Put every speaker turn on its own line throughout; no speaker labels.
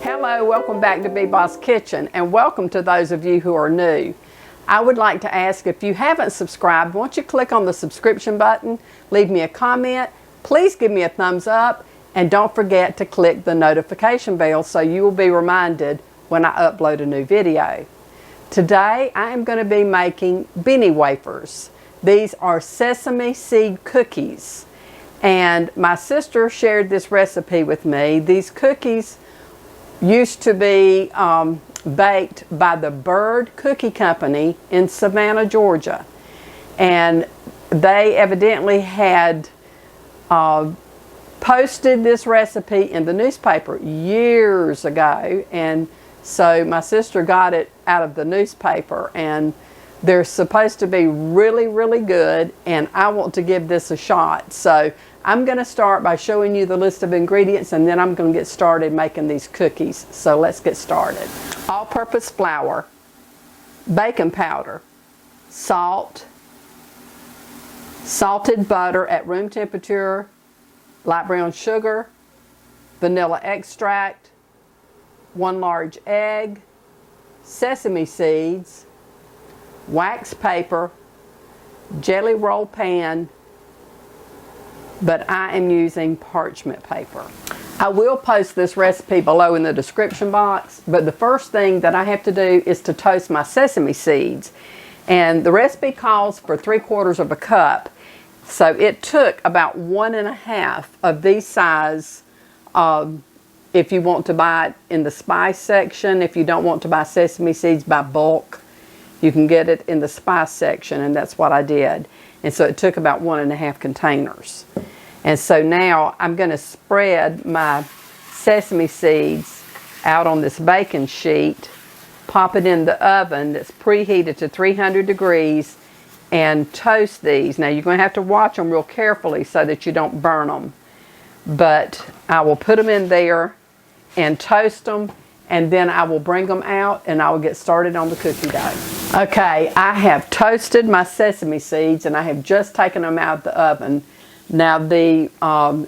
Hello, welcome back to B-Boss Kitchen, and welcome to those of you who are new. I would like to ask, if you haven't subscribed, won't you click on the subscription button, leave me a comment, please give me a thumbs up, and don't forget to click the notification bell so you will be reminded when I upload a new video. Today I am going to be making Benne wafers. These are sesame seed cookies, and my sister shared this recipe with me. These cookies used to be baked by the Byrd Cookie Company in Savannah, Georgia, and they evidently had posted this recipe in the newspaper years ago, and so my sister got it out of the newspaper, and they're supposed to be really, really good, and I want to give this a shot. So I'm going to start by showing you the list of ingredients, and then I'm going to get started making these cookies. So let's get started. All-purpose flour, baking powder, salt, salted butter at room temperature, light brown sugar, vanilla extract, 1 large egg, sesame seeds, wax paper, jelly roll pan, but I am using parchment paper. I will post this recipe below in the description box, but the first thing that I have to do is to toast my sesame seeds. And the recipe calls for 3/4 cup, so it took about 1.5 of these size. If you want to buy it in the spice section, if you don't want to buy sesame seeds by bulk, you can get it in the spice section, and that's what I did. And so it took about 1.5 containers. And so now I'm going to spread my sesame seeds out on this baking sheet, pop it in the oven that's preheated to 300 degrees, and toast these. Now you're going to have to watch them real carefully so that you don't burn them. But I will put them in there and toast them, and then I will bring them out and I will get started on the cookie dough. Okay, I have toasted my sesame seeds and I have just taken them out of the oven. Now the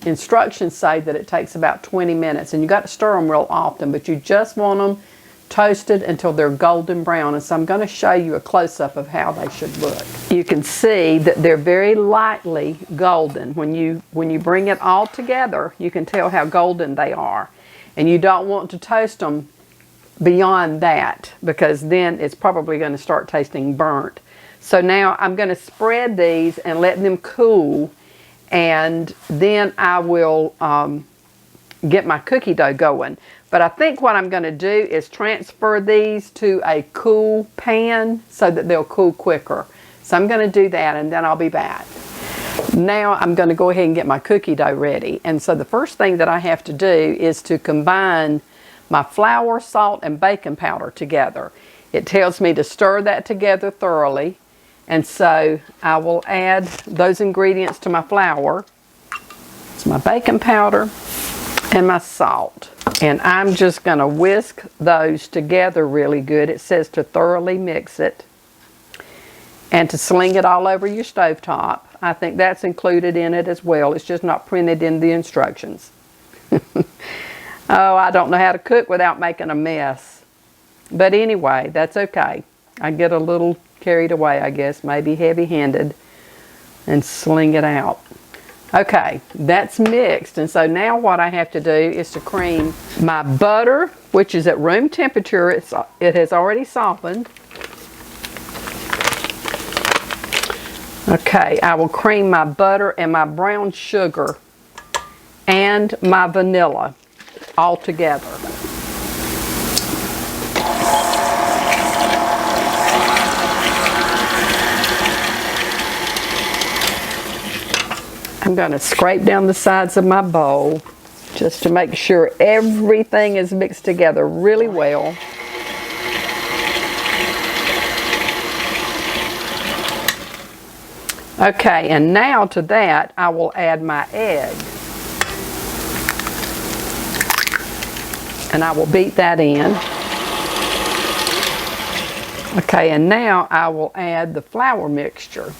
instructions say that it takes about 20 minutes, and you got to stir them real often, but you just want them toasted until they're golden brown. And so I'm going to show you a close-up of how they should look. You can see that they're very lightly golden. When you bring it all together, you can tell how golden they are. And you don't want to toast them beyond that, because then it's probably going to start tasting burnt. So now I'm going to spread these and let them cool, and then I will get my cookie dough going. But I think what I'm going to do is transfer these to a cool pan so that they'll cool quicker. So I'm going to do that, and then I'll be back. Now I'm going to go ahead and get my cookie dough ready. And so the first thing that I have to do is to combine my flour, salt, and baking powder together. It tells me to stir that together thoroughly. And so I will add those ingredients to my flour. It's my baking powder and my salt. And I'm just going to whisk those together really good. It says to thoroughly mix it and to sling it all over your stovetop. I think that's included in it as well. It's just not printed in the instructions. Oh, I don't know how to cook without making a mess. But anyway, that's okay. I get a little carried away, I guess, maybe heavy-handed, and sling it out. Okay, that's mixed, and so now what I have to do is to cream my butter, which is at room temperature. It has already softened. Okay, I will cream my butter and my brown sugar and my vanilla all together. I'm going to scrape down the sides of my bowl just to make sure everything is mixed together really well. Okay, and now to that I will add my egg. And I will beat that in. Okay, and now I will add the flour mixture.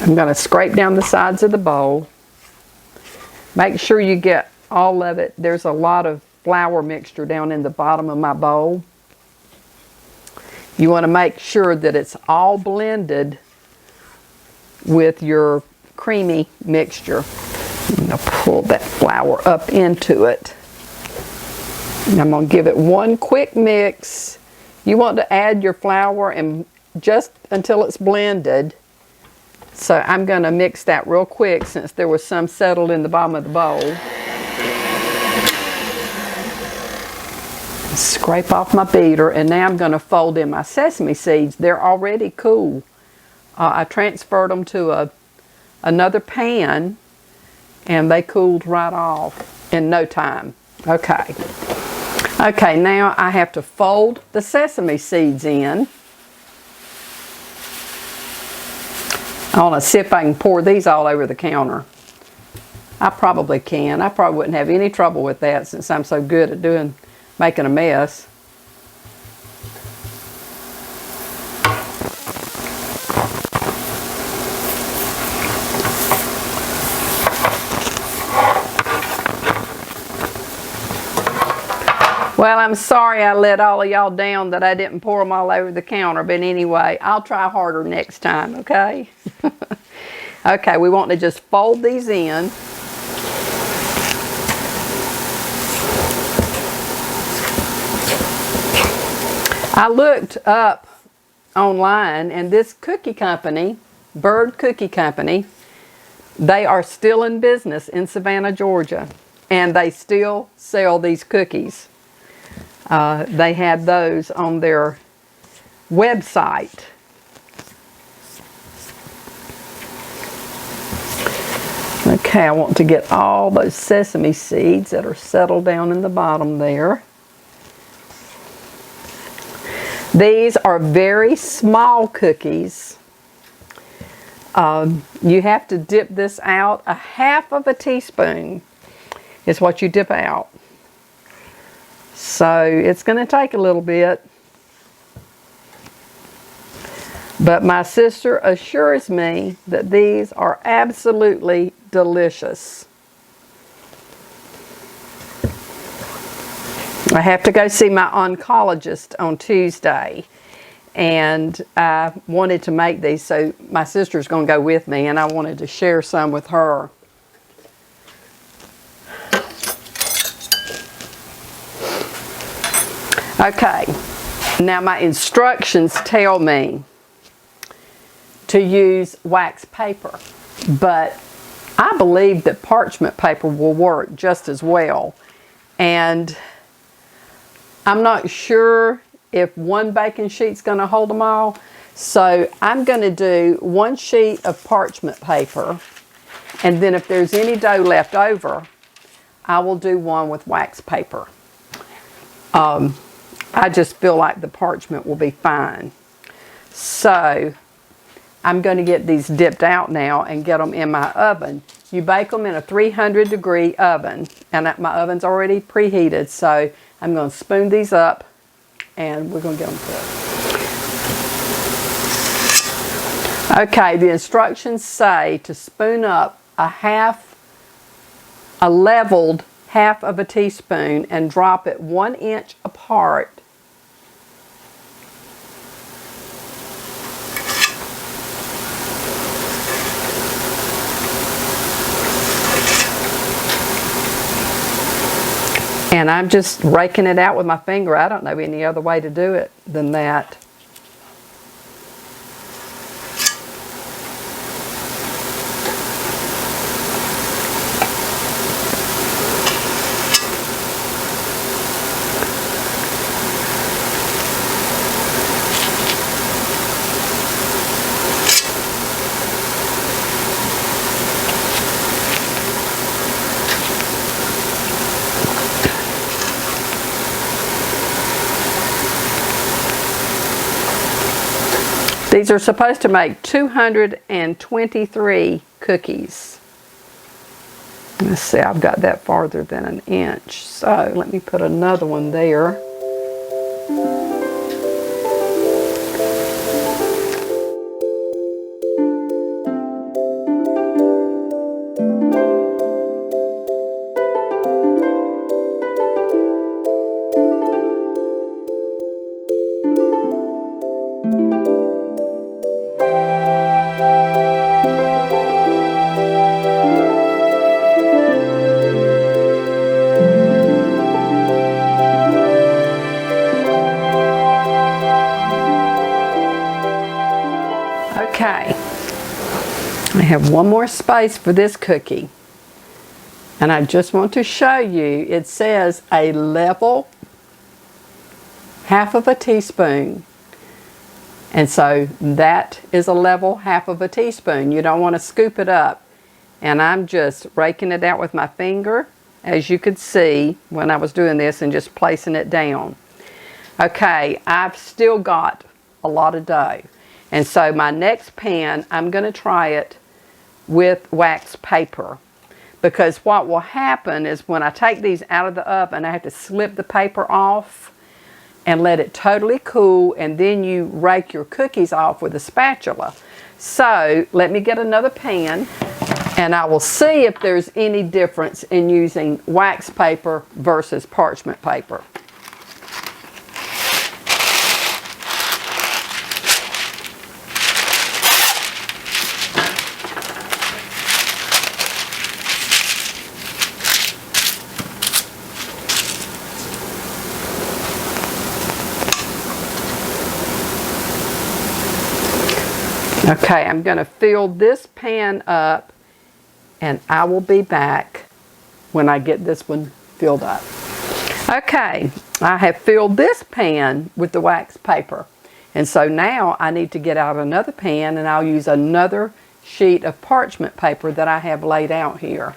I'm going to scrape down the sides of the bowl. Make sure you get all of it. There's a lot of flour mixture down in the bottom of my bowl. You want to make sure that it's all blended with your creamy mixture. I'm going to pull that flour up into it. And I'm going to give it one quick mix. You want to add your flour and just until it's blended. So I'm going to mix that real quick since there was some settled in the bottom of the bowl. Scrape off my beater, and now I'm going to fold in my sesame seeds. They're already cool. I transferred them to another pan, and they cooled right off in no time. Okay. Okay, now I have to fold the sesame seeds in. I want to see if I can pour these all over the counter. I probably can. I probably wouldn't have any trouble with that since I'm so good at making a mess. Well, I'm sorry I let all of y'all down that I didn't pour them all over the counter, but anyway, I'll try harder next time, okay? Okay, we want to just fold these in. I looked up online, and this cookie company, Byrd Cookie Co, they are still in business in Savannah, Georgia, and they still sell these cookies. They had those on their website. Okay, I want to get all those sesame seeds that are settled down in the bottom there. These are very small cookies. You have to dip this out. 1/2 teaspoon is what you dip out. So it's going to take a little bit. But my sister assures me that these are absolutely delicious. I have to go see my oncologist on Tuesday, and I wanted to make these, so my sister's going to go with me, and I wanted to share some with her. Okay, now my instructions tell me to use wax paper, but I believe that parchment paper will work just as well. And I'm not sure if one baking sheet's going to hold them all, so I'm going to do 1 sheet of parchment paper, and then if there's any dough left over, I will do one with wax paper. I just feel like the parchment will be fine. So I'm going to get these dipped out now and get them in my oven. You bake them in a 300-degree oven, and my oven's already preheated, so I'm going to spoon these up and we're going to get them cooked. Okay, the instructions say to spoon up a leveled 1/2 teaspoon and drop it 1 inch apart. And I'm just raking it out with my finger. I don't know any other way to do it than that. These are supposed to make 223 cookies. Let's see, I've got that farther than an inch. So let me put another one there. Okay, I have one more space for this cookie, and I just want to show you, it says a level half of a teaspoon, and so that is a level half of a teaspoon. You don't want to scoop it up, and I'm just raking it out with my finger, as you could see when I was doing this, and just placing it down. Okay, I've still got a lot of dough. And so my next pan, I'm going to try it with wax paper, because what will happen is when I take these out of the oven, I have to slip the paper off and let it totally cool, and then you rake your cookies off with a spatula. So let me get another pan, and I will see if there's any difference in using wax paper versus parchment paper. Okay, I'm going to fill this pan up, and I will be back when I get this one filled up. Okay, I have filled this pan with the wax paper, and so now I need to get out another pan, and I'll use another sheet of parchment paper that I have laid out here.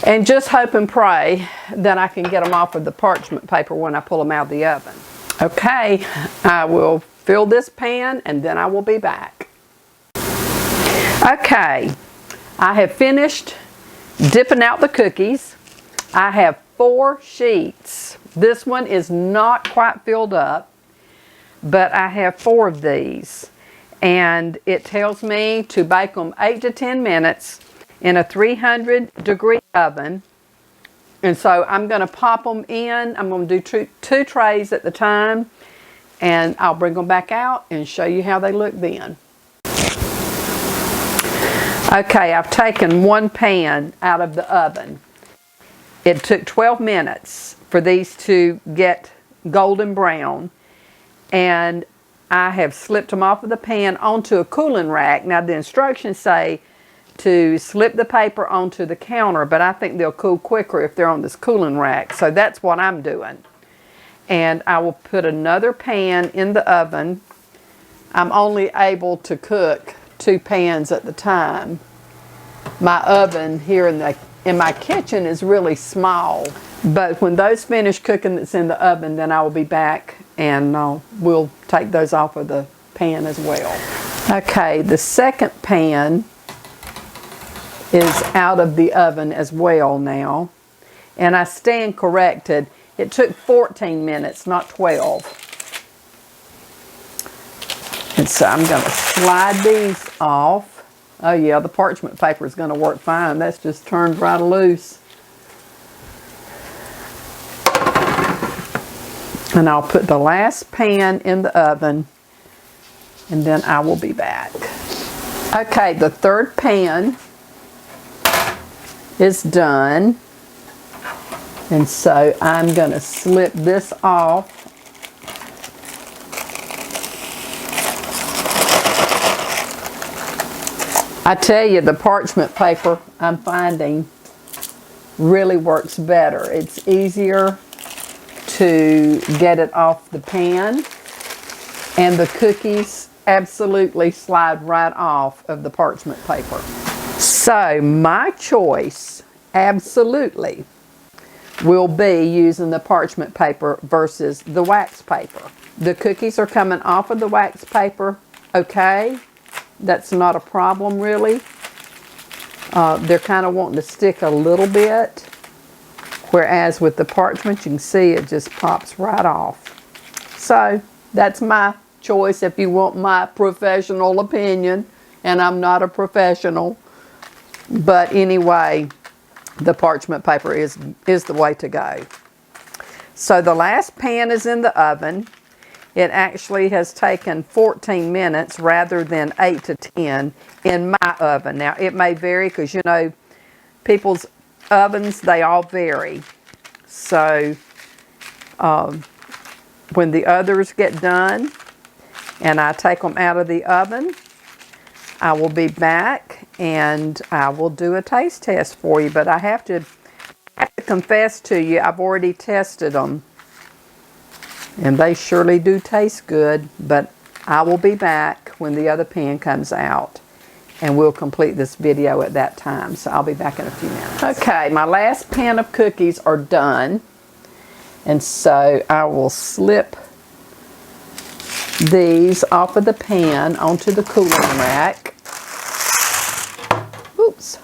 And just hope and pray that I can get them off of the parchment paper when I pull them out of the oven. Okay, I will fill this pan, and then I will be back. Okay, I have finished dipping out the cookies. I have 4 sheets. This one is not quite filled up, but I have 4 of these. And it tells me to bake them 8 to 10 minutes in a 300-degree oven. And so I'm going to pop them in. I'm going to do 2 trays at the time. And I'll bring them back out and show you how they look then. Okay, I've taken 1 pan out of the oven. It took 12 minutes for these to get golden brown. And I have slipped them off of the pan onto a cooling rack. Now the instructions say to slip the paper onto the counter, but I think they'll cool quicker if they're on this cooling rack. So that's what I'm doing. And I will put another pan in the oven. I'm only able to cook 2 pans at the time. My oven here in my kitchen is really small. But when those finish cooking that's in the oven, then I will be back, and we'll take those off of the pan as well. Okay, the second pan is out of the oven as well now. And I stand corrected. It took 14 minutes, not 12. And so I'm going to slide these off. Oh yeah, the parchment paper is going to work fine. That's just turned right loose. And I'll put the last pan in the oven, and then I will be back. Okay, the third pan is done. And so I'm going to slip this off. I tell you, the parchment paper I'm finding really works better. It's easier to get it off the pan, and the cookies absolutely slide right off of the parchment paper. So my choice absolutely will be using the parchment paper versus the wax paper. The cookies are coming off of the wax paper, okay? That's not a problem really. They're kind of wanting to stick a little bit, whereas with the parchment, you can see it just pops right off. So that's my choice if you want my professional opinion, and I'm not a professional. But anyway, the parchment paper is the way to go. So the last pan is in the oven. It actually has taken 14 minutes rather than 8 to 10 in my oven. Now it may vary because, you know, people's ovens, they all vary. So when the others get done and I take them out of the oven, I will be back and I will do a taste test for you. But I have to confess to you, I've already tested them. And they surely do taste good. But I will be back when the other pan comes out. And we'll complete this video at that time. So I'll be back in a few minutes. Okay, my last pan of cookies are done. And so I will slip these off of the pan onto the cooling rack. Oops.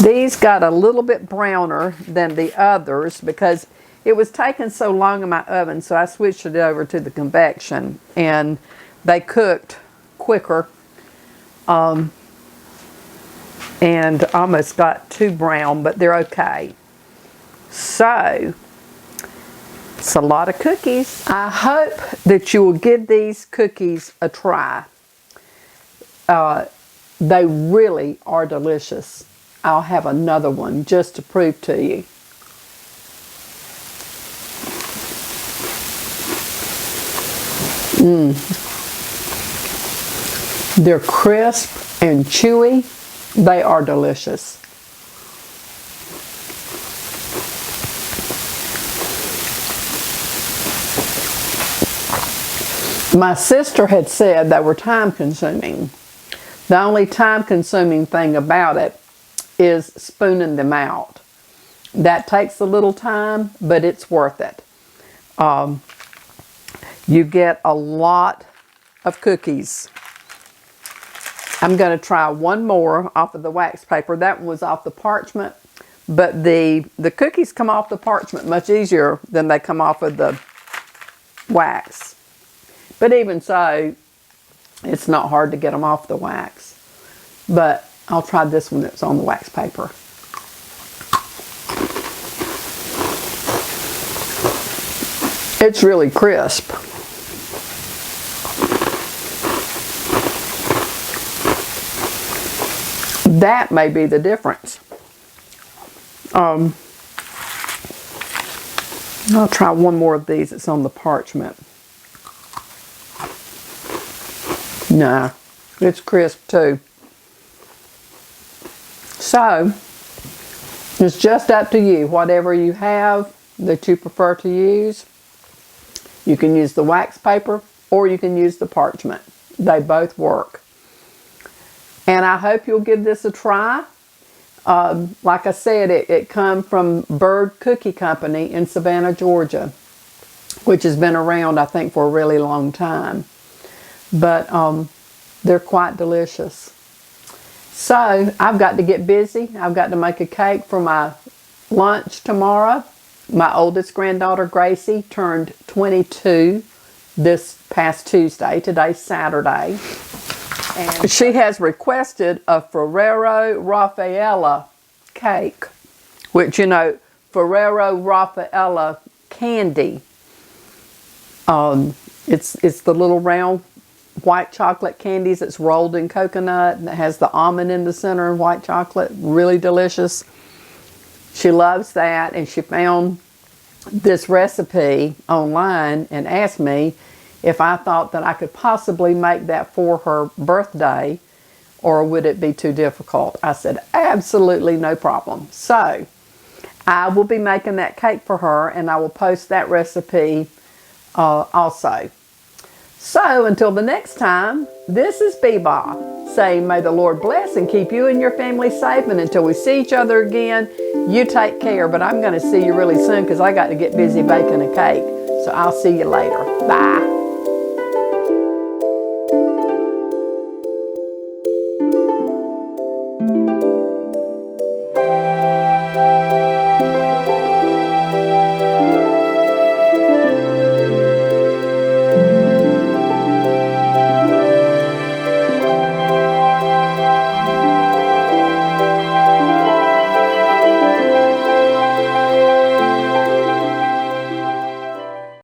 These got a little bit browner than the others because it was taking so long in my oven, so I switched it over to the convection and they cooked quicker. And almost got too brown, but they're okay. So, it's a lot of cookies. I hope that you will give these cookies a try. They really are delicious. I'll have another one just to prove to you. They're crisp and chewy. They are delicious. My sister had said they were time consuming. The only time consuming thing about it is spooning them out. That takes a little time, but it's worth it. You get a lot of cookies. I'm going to try one more off of the wax paper. That one was off the parchment, but the cookies come off the parchment much easier than they come off of the wax. But even so, it's not hard to get them off the wax. But I'll try this one that's on the wax paper. It's really crisp. That may be the difference. I'll try one more of these. It's on the parchment. Nah, it's crisp too. So, it's just up to you. Whatever you have that you prefer to use. You can use the wax paper or you can use the parchment. They both work. And I hope you'll give this a try. Like I said, it come from Byrd Cookie Company in Savannah, Georgia, which has been around, I think, for a really long time. But they're quite delicious. So, I've got to get busy. I've got to make a cake for my lunch tomorrow. My oldest granddaughter, Gracie, turned 22 this past Tuesday. Today's Saturday. And she has requested a Ferrero Raffaella cake, which, you know, Ferrero Raffaella candy. It's the little round white chocolate candies that's rolled in coconut and that has the almond in the center and white chocolate. Really delicious. She loves that, and she found this recipe online and asked me if I thought that I could possibly make that for her birthday, or would it be too difficult? I said, absolutely no problem. So, I will be making that cake for her, and I will post that recipe also. So until the next time, this is Beba saying, may the Lord bless and keep you and your family safe. And until we see each other again, you take care. But I'm going to see you really soon because I got to get busy baking a cake. So I'll see you later. Bye.